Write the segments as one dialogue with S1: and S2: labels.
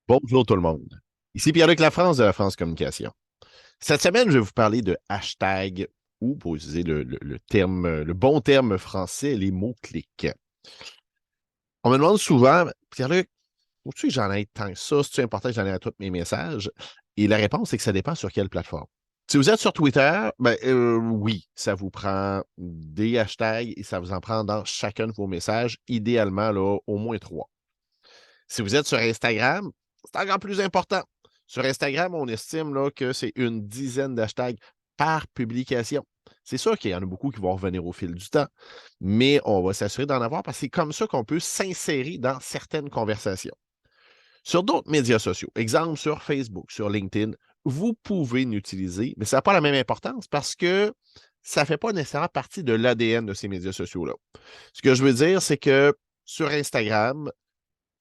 S1: Bonjour tout le monde. Ici Pierre-Luc Lafrance de la France Communication. Cette semaine, je vais vous parler de hashtag ou, pour utiliser le terme, le bon terme français, les mots-clics. On me demande souvent, Pierre-Luc, faut-tu que j'en ai tant que ça? C'est-tu important que j'en ai à tous mes messages? Et la réponse, c'est que ça dépend sur quelle plateforme. Si vous êtes sur Twitter, oui, ça vous prend des hashtags et ça vous en prend dans chacun de vos messages, idéalement là, au moins trois. Si vous êtes sur Instagram, c'est encore plus important. Sur Instagram, on estime là, que c'est une dizaine d'hashtags par publication. C'est sûr qu'il y en a beaucoup qui vont revenir au fil du temps, mais on va s'assurer d'en avoir parce que c'est comme ça qu'on peut s'insérer dans certaines conversations. Sur d'autres médias sociaux, exemple sur Facebook, sur LinkedIn, vous pouvez l'utiliser, mais ça n'a pas la même importance parce que ça ne fait pas nécessairement partie de l'ADN de ces médias sociaux-là. Ce que je veux dire, c'est que sur Instagram,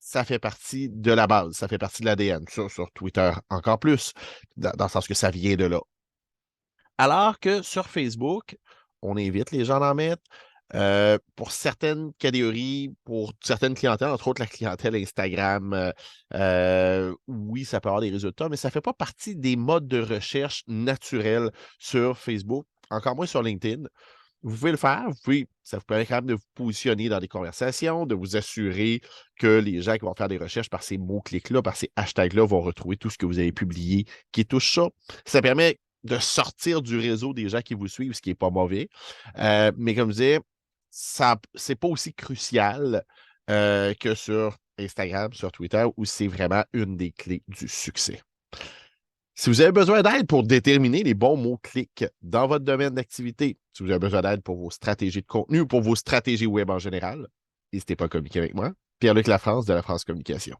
S1: ça fait partie de la base, ça fait partie de l'ADN. Sur Twitter, encore plus, dans le sens que ça vient de là. Alors que sur Facebook, on invite les gens d'en mettre. Pour certaines catégories, pour certaines clientèles, entre autres la clientèle Instagram, oui, ça peut avoir des résultats, mais ça ne fait pas partie des modes de recherche naturels sur Facebook, encore moins sur LinkedIn. Vous pouvez le faire, ça vous permet quand même de vous positionner dans des conversations, de vous assurer que les gens qui vont faire des recherches par ces mots-clics-là, par ces hashtags-là, vont retrouver tout ce que vous avez publié qui touche ça. Ça permet de sortir du réseau des gens qui vous suivent, ce qui n'est pas mauvais. Mais comme je disais, ça, c'est pas aussi crucial que sur Instagram, sur Twitter, où c'est vraiment une des clés du succès. Si vous avez besoin d'aide pour déterminer les bons mots-clics dans votre domaine d'activité, si vous avez besoin d'aide pour vos stratégies de contenu ou pour vos stratégies web en général, n'hésitez pas à communiquer avec moi. Pierre-Luc Lafrance de la France Communication.